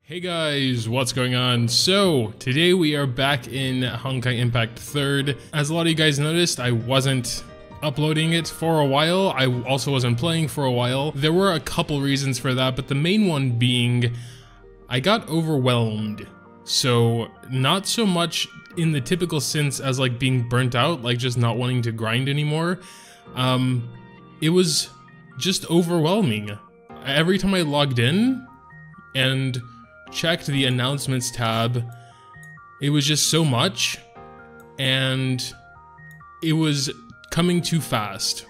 Hey guys, what's going on? So, today we are back in Honkai Impact 3rd. As a lot of you guys noticed, I wasn't uploading it for a while. I also wasn't playing for a while. There were a couple reasons for that, but the main one being I got overwhelmed. So, not so much in the typical sense as like being burnt out, like just not wanting to grind anymore. It was just overwhelming. Every time I logged in and checked the announcements tab, it was just so much, and it was coming too fast.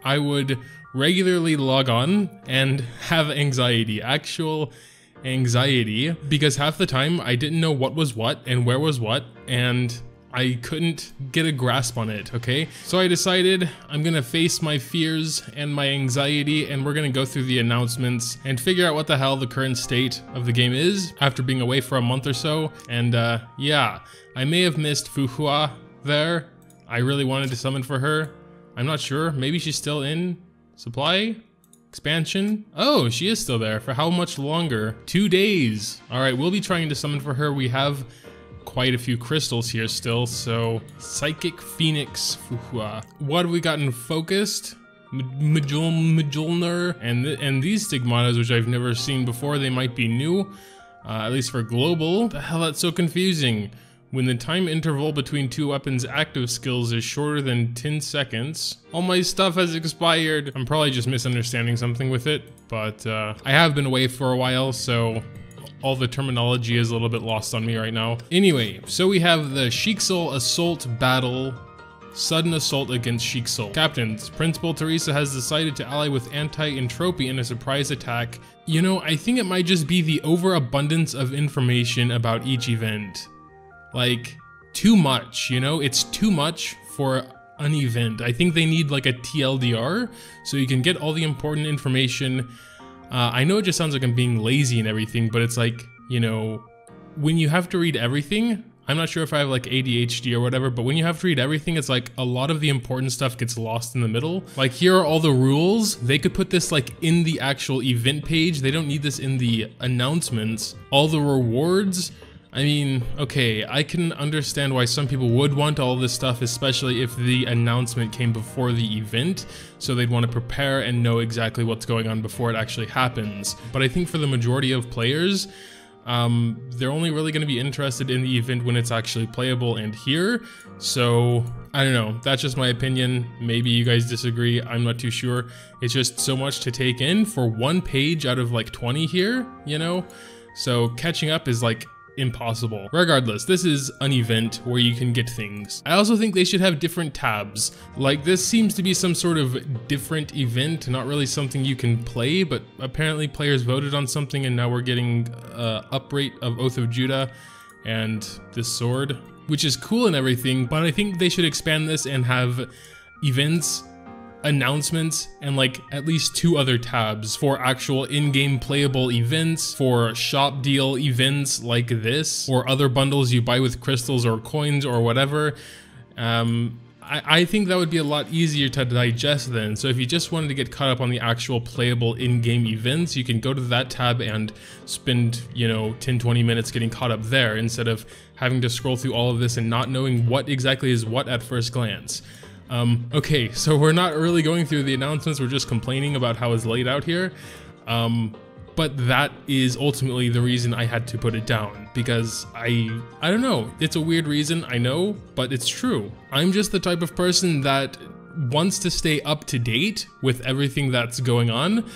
I would regularly log on and have anxiety, actual anxiety, because half the time I didn't know what was what and where was what, and I couldn't get a grasp on it, okay? So I decided I'm gonna face my fears and my anxiety, and we're gonna go through the announcements and figure out what the hell the current state of the game is after being away for a month or so. And yeah, I may have missed Fuhua there. I really wanted to summon for her. I'm not sure, maybe she's still in supply? Expansion? Oh, she is still there. For how much longer? 2 days. All right, we'll be trying to summon for her. We have quite a few crystals here still, so Psychic Phoenix Fuhua. What have we gotten focused? Mjolnir, and these stigmatas, which I've never seen before. They might be new, at least for global. The hell, that's so confusing. When the time interval between two weapons' active skills is shorter than 10 seconds. All my stuff has expired. I'm probably just misunderstanding something with it, but I have been away for a while, so all the terminology is a little bit lost on me right now. Anyway, so we have the Sheiksoul Assault Battle, sudden assault against Sheiksoul. Captains, Principal Teresa has decided to ally with Anti-Entropy in a surprise attack. You know, I think it might just be the overabundance of information about each event. Like, too much, you know? It's too much for an event. I think they need like a TLDR so you can get all the important information. I know it just sounds like I'm being lazy and everything, but it's like, you know, when you have to read everything, I'm not sure if I have like ADHD or whatever, but when you have to read everything, it's like a lot of the important stuff gets lost in the middle. Like, here are all the rules. They could put this like in the actual event page. They don't need this in the announcements. All the rewards. I mean, okay, I can understand why some people would want all this stuff, especially if the announcement came before the event, so they'd want to prepare and know exactly what's going on before it actually happens. But I think for the majority of players, they're only really going to be interested in the event when it's actually playable and here. So, I don't know, that's just my opinion. Maybe you guys disagree, I'm not too sure. It's just so much to take in for one page out of like 20 here, you know? So catching up is like impossible. Regardless, this is an event where you can get things. I also think they should have different tabs. Like, this seems to be some sort of different event, not really something you can play, but apparently players voted on something and now we're getting uprate of Oath of Judah and this sword, which is cool and everything, but I think they should expand this and have events, announcements, and like at least 2 other tabs for actual in-game playable events, for shop deal events like this, or other bundles you buy with crystals or coins or whatever. I think that would be a lot easier to digest then. So if you just wanted to get caught up on the actual playable in-game events, you can go to that tab and spend, you know, 10-20 minutes getting caught up there instead of having to scroll through all of this and not knowing what exactly is what at first glance. Okay, so we're not really going through the announcements, we're just complaining about how it's laid out here. But that is ultimately the reason I had to put it down, because I don't know, it's a weird reason, I know, but it's true. I'm just the type of person that wants to stay up to date with everything that's going on,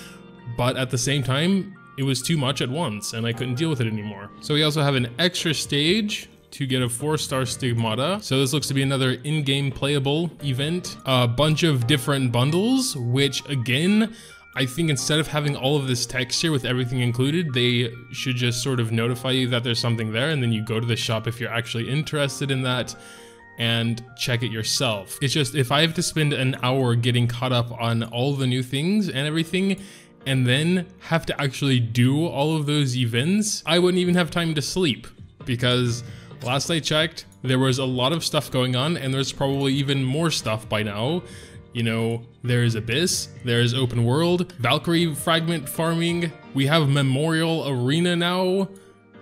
but at the same time, it was too much at once and I couldn't deal with it anymore. So we also have an extra stage to get a 4-star stigmata. So this looks to be another in-game playable event. A bunch of different bundles, which again, I think instead of having all of this text here with everything included, they should just sort of notify you that there's something there, and then you go to the shop if you're actually interested in that and check it yourself. It's just, if I have to spend an hour getting caught up on all the new things and everything, and then have to actually do all of those events, I wouldn't even have time to sleep, because last I checked, there was a lot of stuff going on, and there's probably even more stuff by now. You know, there's Abyss, there's Open World, Valkyrie Fragment farming, we have Memorial Arena now,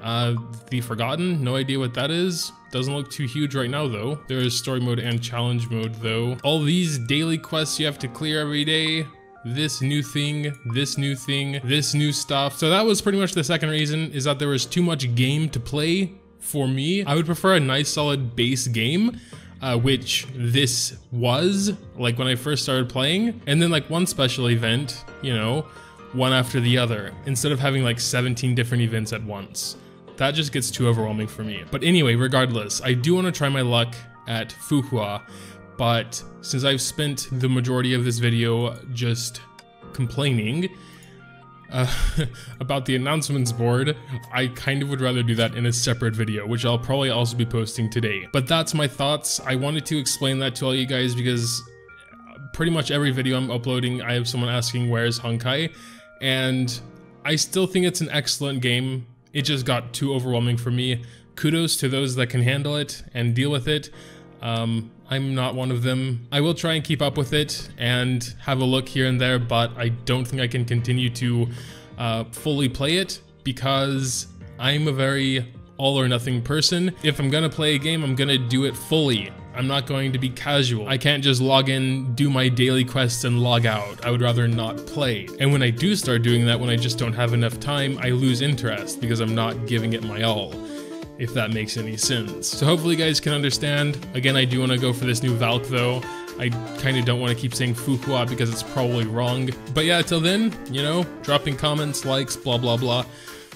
The Forgotten, no idea what that is. Doesn't look too huge right now though. There is story mode and challenge mode though. All these daily quests you have to clear every day. This new thing, this new thing, this new stuff. So that was pretty much the second reason, is that there was too much game to play for me. I would prefer a nice solid base game, which this was, like when I first started playing. And then like one special event, you know, one after the other, instead of having like 17 different events at once. That just gets too overwhelming for me. But anyway, regardless, I do want to try my luck at Fuhua, but since I've spent the majority of this video just complaining about the announcements board, I kind of would rather do that in a separate video, which I'll probably also be posting today. But that's my thoughts. I wanted to explain that to all you guys because pretty much every video I'm uploading, I have someone asking where's Honkai, and I still think it's an excellent game. It just got too overwhelming for me. Kudos to those that can handle it and deal with it. I'm not one of them. I will try and keep up with it and have a look here and there, but I don't think I can continue to fully play it because I'm a very all or nothing person. If I'm gonna play a game, I'm gonna do it fully. I'm not going to be casual. I can't just log in, do my daily quests and log out. I would rather not play. And when I do start doing that, when I just don't have enough time, I lose interest because I'm not giving it my all, if that makes any sense. So hopefully you guys can understand. Again, I do want to go for this new Valk though. I kind of don't want to keep saying Fuhua because it's probably wrong. But yeah, till then, you know, dropping comments, likes, blah, blah, blah.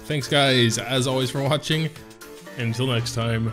Thanks guys, as always, for watching. Until next time.